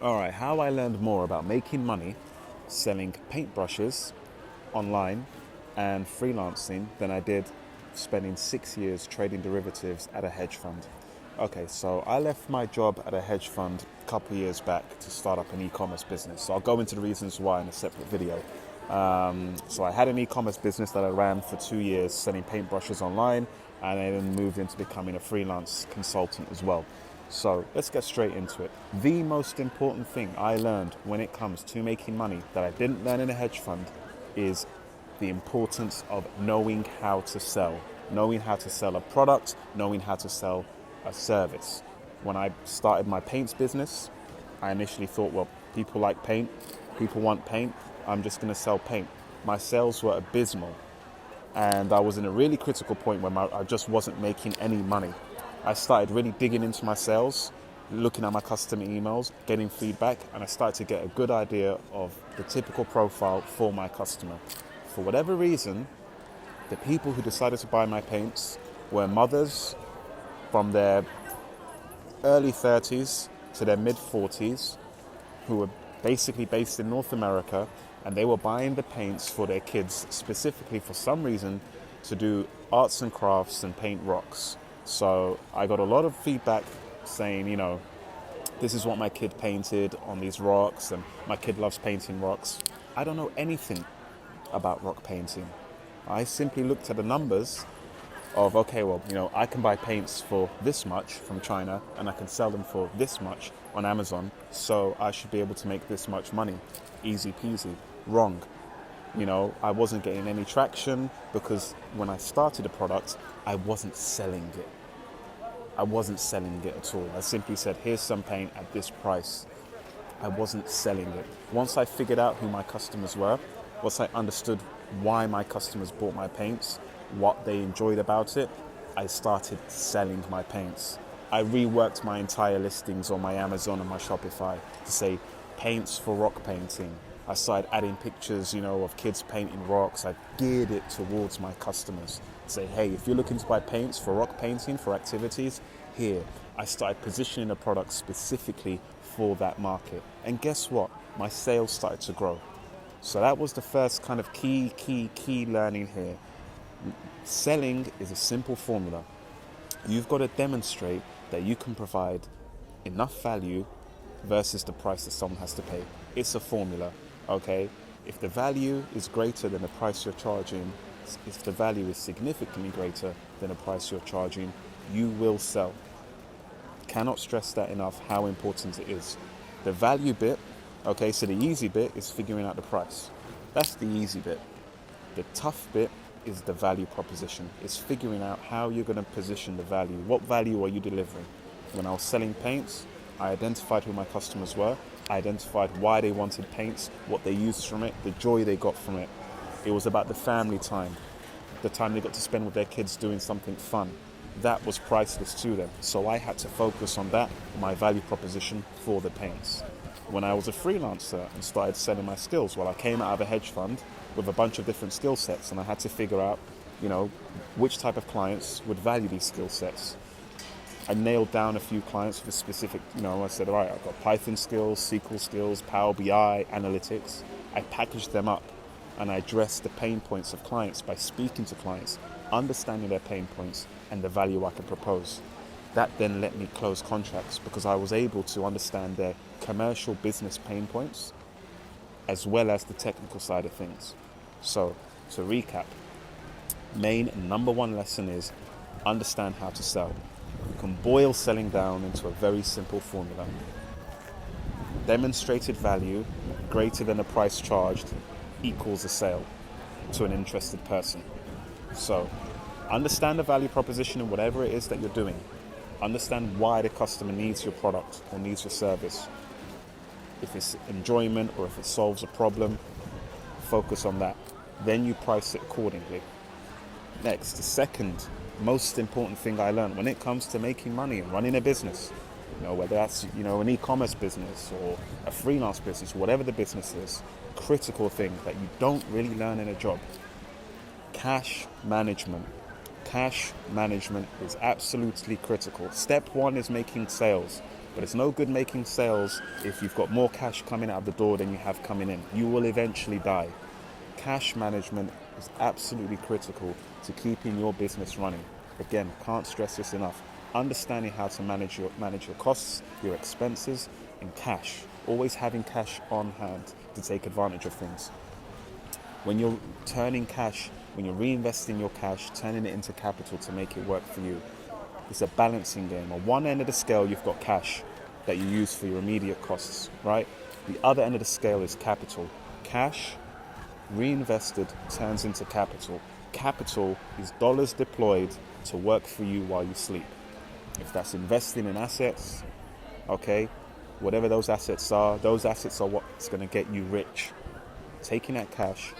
All right, how I learned more about making money selling paintbrushes online and freelancing than I did spending 6 years trading derivatives at a hedge fund. Okay, so I left my job at a hedge fund a couple of years back to start up an e-commerce business. So I'll go into the reasons why in a separate video. So I had an e-commerce business that I ran for 2 years selling paintbrushes online, and I then moved into becoming a freelance consultant as well. So let's get straight into it. The most important thing I learned when it comes to making money that I didn't learn in a hedge fund is the importance of knowing how to sell. Knowing how to sell a product, knowing how to sell a service. When I started my paints business, I initially thought, well, people like paint, people want paint, I'm just going to sell paint. My sales were abysmal, and I was in a really critical point where I just wasn't making any money. I started really digging into my sales, looking at my customer emails, getting feedback, and I started to get a good idea of the typical profile for my customer. For whatever reason, the people who decided to buy my paints were mothers from their early 30s to their mid 40s who were basically based in North America, and they were buying the paints for their kids specifically for some reason to do arts and crafts and paint rocks. So I got a lot of feedback saying, this is what my kid painted on these rocks, and my kid loves painting rocks. I don't know anything about rock painting. I simply looked at the numbers of, okay, well, I can buy paints for this much from China and I can sell them for this much on Amazon, so I should be able to make this much money. Easy peasy. Wrong. I wasn't getting any traction because when I started the product, I wasn't selling it. I wasn't selling it at all. I simply said, here's some paint at this price. I wasn't selling it. Once I figured out who my customers were, once I understood why my customers bought my paints, what they enjoyed about it, I started selling my paints. I reworked my entire listings on my Amazon and my Shopify to say paints for rock painting. I started adding pictures, of kids painting rocks. I geared it towards my customers. Say, hey, if you're looking to buy paints for rock painting, for activities, here. I started positioning a product specifically for that market. And guess what? My sales started to grow. So that was the first kind of key learning here. Selling is a simple formula. You've got to demonstrate that you can provide enough value versus the price that someone has to pay. It's a formula, okay? If the value is greater than the price you're charging, if the value is significantly greater than the price you're charging, you will sell. Cannot stress that enough, how important it is. The value bit, okay, so the easy bit is figuring out the price. That's the easy bit. The tough bit is the value proposition. It's figuring out how you're going to position the value. What value are you delivering? When I was selling paints, I identified who my customers were. I identified why they wanted paints, what they used from it, the joy they got from it. It was about the family time, the time they got to spend with their kids doing something fun. That was priceless to them. So I had to focus on that, my value proposition for the paints. When I was a freelancer and started selling my skills, I came out of a hedge fund with a bunch of different skill sets, and I had to figure out, which type of clients would value these skill sets. I nailed down a few clients for specific, I said, all right, I've got Python skills, SQL skills, Power BI, analytics. I packaged them up and I addressed the pain points of clients by speaking to clients, understanding their pain points and the value I could propose. That then let me close contracts because I was able to understand their commercial business pain points as well as the technical side of things. So, to recap, main and number one lesson is understand how to sell. You can boil selling down into a very simple formula. Demonstrated value greater than the price charged equals a sale to an interested person. So, understand the value proposition in whatever it is that you're doing. Understand why the customer needs your product or needs your service. If it's enjoyment or if it solves a problem, focus on that. Then you price it accordingly. Next, the second most important thing I learned when it comes to making money and running a business, whether that's, an e-commerce business or a freelance business, whatever the business is, critical thing that you don't really learn in a job. Cash management. Cash management is absolutely critical. Step one is making sales. But it's no good making sales if you've got more cash coming out of the door than you have coming in. You will eventually die. Cash management is absolutely critical to keeping your business running. Again, can't stress this enough. Understanding how to manage your costs, your expenses in cash. Always having cash on hand to take advantage of things. When you're turning cash, when you're reinvesting your cash, turning it into capital to make it work for you, it's a balancing game. On one end of the scale, you've got cash that you use for your immediate costs, right? The other end of the scale is capital. Cash reinvested turns into capital. Capital is dollars deployed to work for you while you sleep. If that's investing in assets, okay, whatever those assets are what's going to get you rich. Taking that cash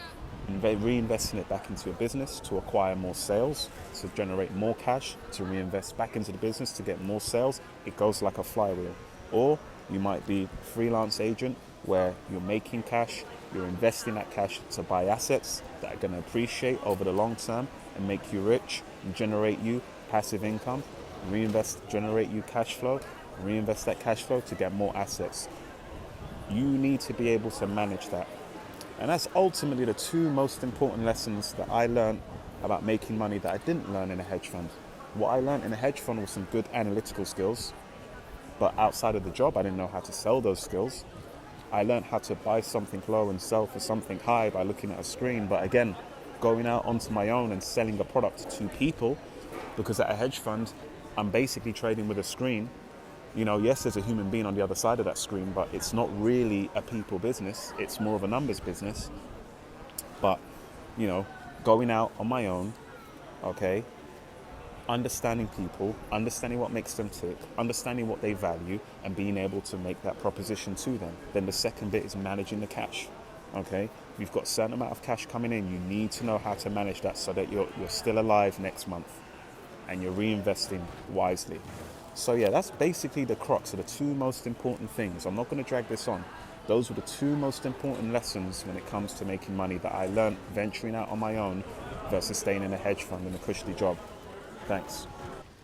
and reinvesting it back into your business to acquire more sales, to generate more cash, to reinvest back into the business to get more sales. It goes like a flywheel. Or you might be a freelance agent where you're making cash, you're investing that cash to buy assets that are going to appreciate over the long term and make you rich and generate you passive income, generate you cash flow, reinvest that cash flow to get more assets. You need to be able to manage that. And that's ultimately the two most important lessons that I learned about making money that I didn't learn in a hedge fund. What I learned in a hedge fund was some good analytical skills, but outside of the job, I didn't know how to sell those skills. I learned how to buy something low and sell for something high by looking at a screen. But again, going out onto my own and selling a product to people, because at a hedge fund, I'm basically trading with a screen. You know, yes, there's a human being on the other side of that screen, but it's not really a people business. It's more of a numbers business. But, you know, going out on my own, okay, understanding people, understanding what makes them tick, understanding what they value, and being able to make that proposition to them. Then the second bit is managing the cash, okay? You've got a certain amount of cash coming in. You need to know how to manage that so that you're still alive next month and you're reinvesting wisely. So yeah, that's basically the crux of the two most important things. I'm not going to drag this on. Those were the two most important lessons when it comes to making money that I learned venturing out on my own versus staying in a hedge fund in a cushy job. Thanks.